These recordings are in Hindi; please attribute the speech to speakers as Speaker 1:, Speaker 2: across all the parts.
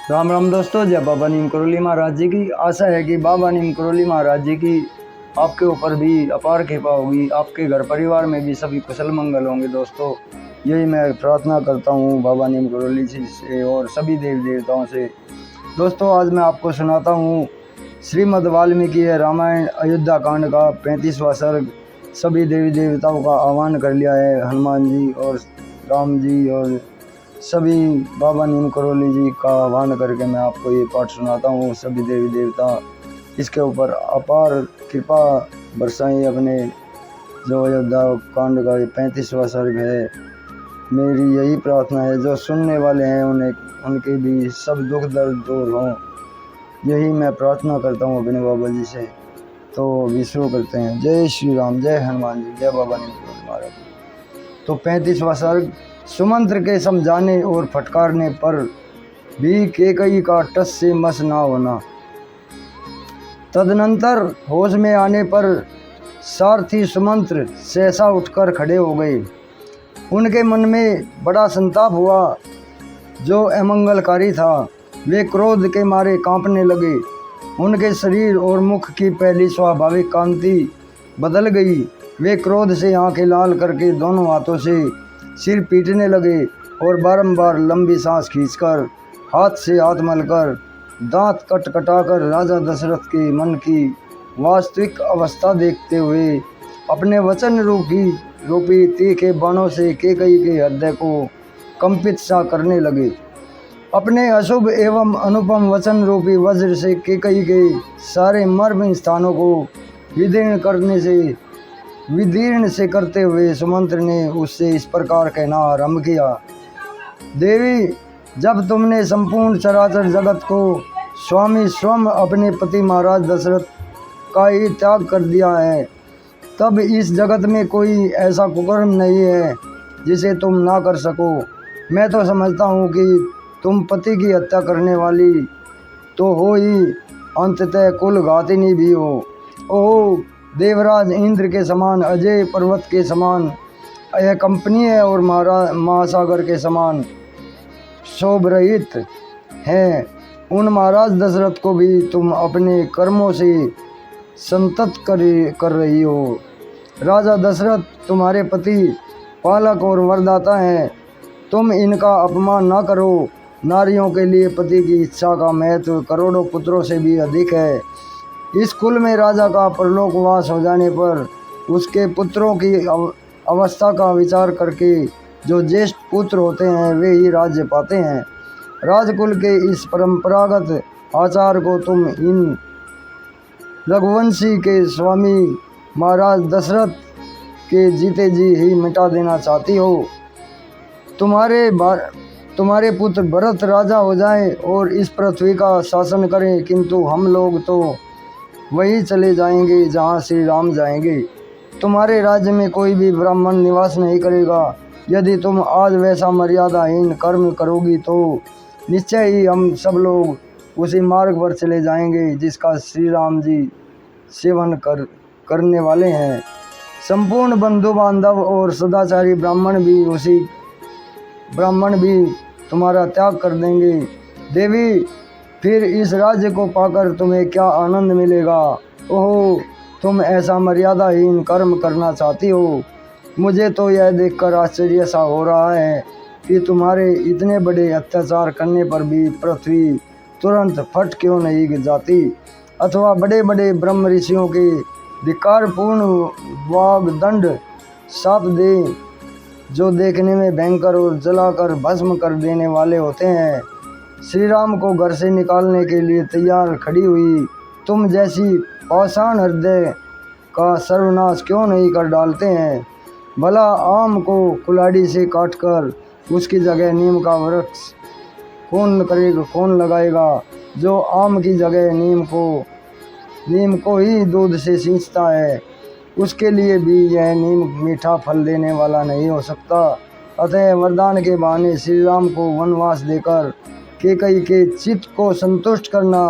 Speaker 1: राम राम दोस्तों, जय बाबा नीम करोली महाराज जी की। आशा है कि बाबा नीम करोली महाराज जी की आपके ऊपर भी अपार कृपा होगी, आपके घर परिवार में भी सभी कुशल मंगल होंगे। दोस्तों, यही मैं प्रार्थना करता हूँ बाबा नीम करोली जी से और सभी देवी देवताओं से। दोस्तों, आज मैं आपको सुनाता हूँ श्रीमद् वाल्मीकि रामायण अयोध्या कांड का 35वां सर्ग। सभी देवी देवताओं का आह्वान कर लिया है, हनुमान जी और राम जी और सभी बाबा नीम करोली जी का आह्वान करके मैं आपको ये पाठ सुनाता हूँ। सभी देवी देवता इसके ऊपर अपार कृपा बरसाएं अपने। जो अयोध्या कांड का 35वां सर्ग है, मेरी यही प्रार्थना है जो सुनने वाले हैं उनके भी सब दुख दर्द दूर हों, यही मैं प्रार्थना करता हूँ अपने बाबा जी से। तो विश्व करते हैं। जय श्री राम, जय हनुमान जी, जय बाबा नीम करोली महाराज। तो 35वां सर्ग। सुमंत्र के समझाने और फटकारने पर भी केकई का टस से मस ना होना। तदनंतर होश में आने पर सारथी सुमंत्र सहसा उठकर खड़े हो गए। उनके मन में बड़ा संताप हुआ जो अमंगलकारी था। वे क्रोध के मारे कांपने लगे। उनके शरीर और मुख की पहली स्वाभाविक कांति बदल गई। वे क्रोध से आंखें लाल करके दोनों हाथों से सिर पीटने लगे और बारंबार लंबी सांस खींचकर, हाथ से हाथ मलकर, दांत कटकटाकर राजा दशरथ के मन की वास्तविक अवस्था देखते हुए अपने वचन रूपी तीखे बाणों से केकई के हृदय को कंपित सा करने लगे। अपने अशुभ एवं अनुपम वचन रूपी वज्र से केकई के सारे मर्म स्थानों को विदीर्ण से करते हुए सुमंत्र ने उससे इस प्रकार कहना आरंभ किया। देवी, जब तुमने संपूर्ण चराचर जगत को स्वामी स्वयं अपने पति महाराज दशरथ का ही त्याग कर दिया है, तब इस जगत में कोई ऐसा कुकर्म नहीं है जिसे तुम ना कर सको। मैं तो समझता हूँ कि तुम पति की हत्या करने वाली तो हो ही, अंततः कुल घातिनी भी हो। ओह, देवराज इंद्र के समान, अजय पर्वत के समान, यह कंपनीय और महासागर के समान शोभरहित हैं, उन महाराज दशरथ को भी तुम अपने कर्मों से संतत कर रही हो। राजा दशरथ तुम्हारे पति, पालक और वरदाता हैं। तुम इनका अपमान न करो। नारियों के लिए पति की इच्छा का महत्व करोड़ों पुत्रों से भी अधिक है। इस कुल में राजा का परलोकवास हो जाने पर उसके पुत्रों की अवस्था का विचार करके जो ज्येष्ठ पुत्र होते हैं वे ही राज्य पाते हैं। राजकुल के इस परंपरागत आचार को तुम इन रघुवंशी के स्वामी महाराज दशरथ के जीते जी ही मिटा देना चाहती हो। तुम्हारे पुत्र भरत राजा हो जाएं और इस पृथ्वी का शासन करें, किंतु हम लोग तो वही चले जाएंगे जहाँ श्री राम जाएंगे। तुम्हारे राज्य में कोई भी ब्राह्मण निवास नहीं करेगा। यदि तुम आज वैसा मर्यादाहीन कर्म करोगी तो निश्चय ही हम सब लोग उसी मार्ग पर चले जाएंगे जिसका श्री राम जी सेवन करने वाले हैं। संपूर्ण बंधु बांधव और सदाचारी ब्राह्मण भी तुम्हारा त्याग कर देंगे। देवी, फिर इस राज्य को पाकर तुम्हें क्या आनंद मिलेगा। ओह, तुम ऐसा मर्यादाहीन कर्म करना चाहती हो। मुझे तो यह देखकर आश्चर्य सा हो रहा है कि तुम्हारे इतने बड़े अत्याचार करने पर भी पृथ्वी तुरंत फट क्यों नहीं जाती, अथवा बड़े बड़े ब्रह्म ऋषियों के धिक्कारपूर्ण वाग्दंड शाप दे, जो देखने में भयंकर और जलाकर भस्म कर देने वाले होते हैं, श्री राम को घर से निकालने के लिए तैयार खड़ी हुई तुम जैसी पाषाण हृदय का सर्वनाश क्यों नहीं कर डालते हैं। भला आम को कुल्हाड़ी से काटकर उसकी जगह नीम का वृक्ष कौन लगाएगा, जो आम की जगह नीम को ही दूध से सींचता है। उसके लिए भी यह नीम मीठा फल देने वाला नहीं हो सकता। अतः वरदान के बहाने श्री राम को वनवास देकर केकई के चित्त को संतुष्ट करना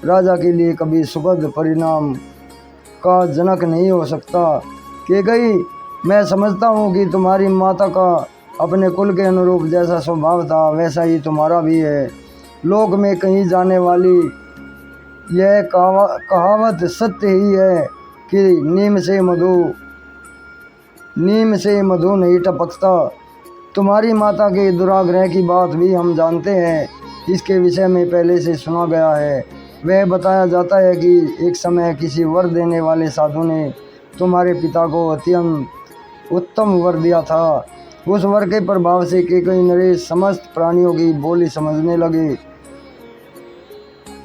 Speaker 1: राजा के लिए कभी सुखद परिणाम का जनक नहीं हो सकता। केकई, मैं समझता हूँ कि तुम्हारी माता का अपने कुल के अनुरूप जैसा स्वभाव था वैसा ही तुम्हारा भी है। लोक में कही जाने वाली यह कहावत सत्य ही है कि नीम से मधु नहीं टपकता। तुम्हारी माता के दुराग्रह की बात भी हम जानते हैं, इसके विषय में पहले से सुना गया है। वह बताया जाता है कि एक समय किसी वर देने वाले साधु ने तुम्हारे पिता को अत्यंत उत्तम वर दिया था। उस वर के प्रभाव से कैकेयी नरेश समस्त प्राणियों की बोली समझने लगे।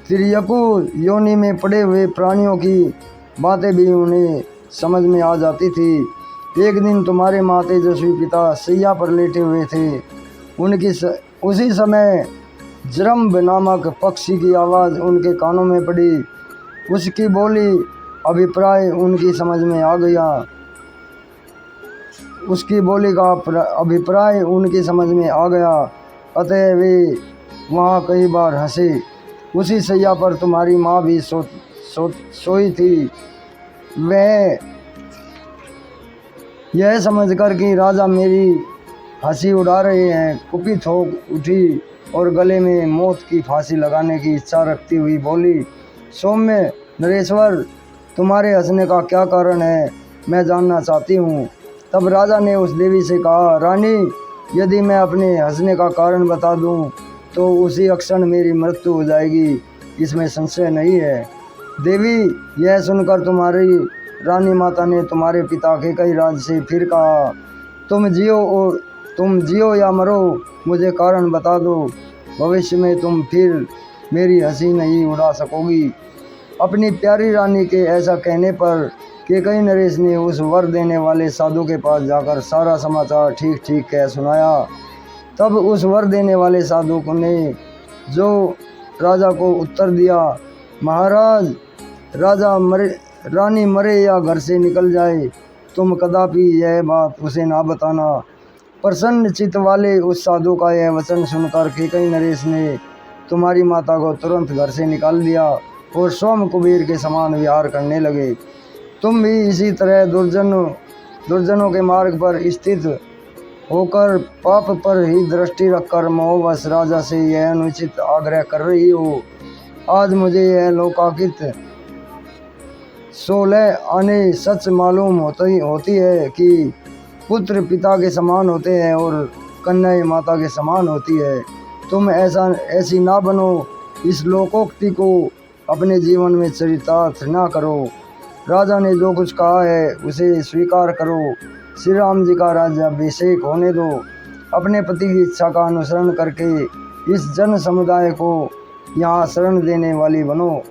Speaker 1: तिर्यकु योनि में पड़े हुए प्राणियों की बातें भी उन्हें समझ में आ जाती थी। एक दिन तुम्हारे माँ तेजस्वी पिता सैया पर लेटे हुए थे। उसी समय जरम्ब नामक पक्षी की आवाज़ उनके कानों में पड़ी। उसकी बोली अभिप्राय उनकी समझ में आ गया। उसकी बोली का अभिप्राय उनकी समझ में आ गया, अतः वे वहाँ कई बार हंसे। उसी सैया पर तुम्हारी माँ भी सोई थी। वह यह समझकर कि राजा मेरी हंसी उड़ा रहे हैं, कुपित हो उठी और गले में मौत की फांसी लगाने की इच्छा रखती हुई बोली, सौम्य नरेश्वर, तुम्हारे हंसने का क्या कारण है, मैं जानना चाहती हूँ। तब राजा ने उस देवी से कहा, रानी, यदि मैं अपने हंसने का कारण बता दूँ तो उसी क्षण मेरी मृत्यु हो जाएगी, इसमें संशय नहीं है। देवी, यह सुनकर तुम्हारी रानी माता ने तुम्हारे पिता कैकेयी राज से फिर कहा, तुम जियो या मरो, मुझे कारण बता दो, भविष्य में तुम फिर मेरी हंसी नहीं उड़ा सकोगी। अपनी प्यारी रानी के ऐसा कहने पर कैकेयी नरेश ने उस वर देने वाले साधु के पास जाकर सारा समाचार ठीक ठीक कह सुनाया। तब उस वर देने वाले साधु ने जो राजा को उत्तर दिया, महाराज, रानी मरे या घर से निकल जाए, तुम कदापि यह बात उसे ना बताना। प्रसन्न चित्त वाले उस साधु का यह वचन सुनकर कैकेयी नरेश ने तुम्हारी माता को तुरंत घर से निकाल दिया और सोम कुबेर के समान विहार करने लगे। तुम भी इसी तरह दुर्जनों के मार्ग पर स्थित होकर पाप पर ही दृष्टि रखकर मोहवश राजा से यह अनुचित आग्रह कर रही हो। आज मुझे यह लोकाकित 16 आने सच मालूम होती है कि पुत्र पिता के समान होते हैं और कन्या माता के समान होती है। तुम ऐसी ना बनो, इस लोकोक्ति को अपने जीवन में चरितार्थ ना करो। राजा ने जो कुछ कहा है उसे स्वीकार करो। श्री राम जी का राज्याभिषेक होने दो। अपने पति की इच्छा का अनुसरण करके इस जन समुदाय को यहाँ शरण देने वाली बनो।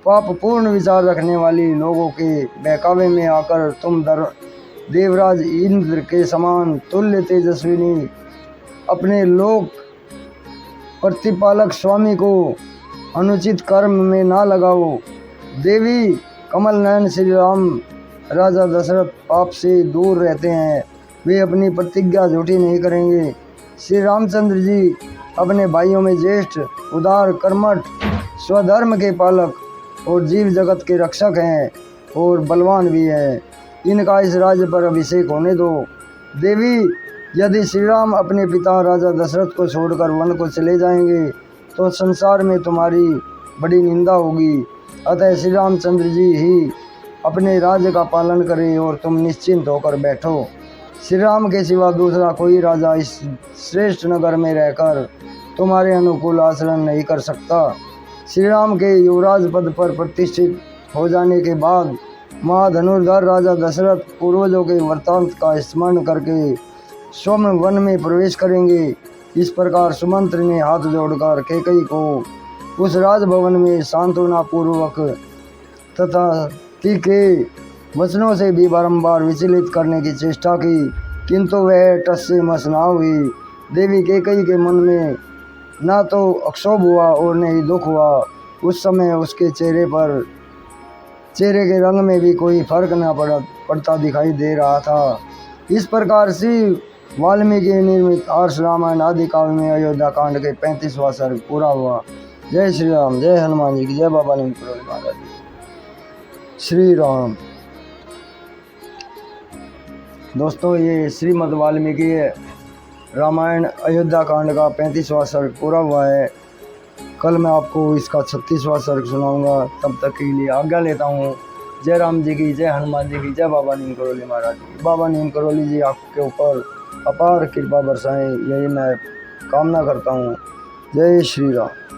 Speaker 1: पापपूर्ण विचार रखने वाली लोगों के बहकावे में आकर तुम देवराज इंद्र के समान तुल्य तेजस्विनी अपने लोक प्रतिपालक स्वामी को अनुचित कर्म में ना लगाओ। देवी, कमल नयन श्री राम राजा दशरथ पाप से दूर रहते हैं, वे अपनी प्रतिज्ञा झूठी नहीं करेंगे। श्री रामचंद्र जी अपने भाइयों में ज्येष्ठ, उदार, कर्मठ, स्वधर्म के पालक और जीव जगत के रक्षक हैं और बलवान भी हैं। इनका इस राज्य पर अभिषेक होने दो। देवी, यदि श्री राम अपने पिता राजा दशरथ को छोड़कर वन को चले जाएंगे तो संसार में तुम्हारी बड़ी निंदा होगी। अतः श्री रामचंद्र जी ही अपने राज्य का पालन करें और तुम निश्चिंत होकर बैठो। श्री राम के सिवा दूसरा कोई राजा इस श्रेष्ठ नगर में रहकर तुम्हारे अनुकूल आचरण नहीं कर सकता। श्री राम के युवराज पद पर प्रतिष्ठित हो जाने के बाद महाधनुर्धर राजा दशरथ पूर्वजों के वृत्तांत का स्मरण करके स्वयं वन में प्रवेश करेंगे। इस प्रकार सुमंत्र ने हाथ जोड़कर कैकेयी को उस राजभवन में सांत्वना पूर्वक तथा ती के वचनों से भी बारंबार विचलित करने की चेष्टा की, किंतु वह टस से मस ना हुई। देवी कैकेयी के मन में ना तो अक्षोभ हुआ और न ही दुख हुआ। उस समय उसके चेहरे के रंग में भी कोई फर्क न पड़ता दिखाई दे रहा था। इस प्रकार श्री वाल्मीकि निर्मित आर्ष रामायण आदि काव्य में अयोध्या कांड के 35वां सर्ग पूरा हुआ। जय श्री राम, जय हनुमान जी की जय, बाबा नीम महाराज श्री राम। दोस्तों, ये श्रीमद् वाल्मीकि रामायण अयोध्या कांड का 35वां सर्ग पूरा हुआ है। कल मैं आपको इसका 36वां सर्ग सुनाऊंगा। तब तक के लिए आज्ञा लेता हूँ। जय राम जी की, जय हनुमान जी की, जय बाबा नीम करोली महाराज की। बाबा नीम करोली जी आपके ऊपर अपार कृपा बरसाएं, यही मैं कामना करता हूँ। जय श्री राम।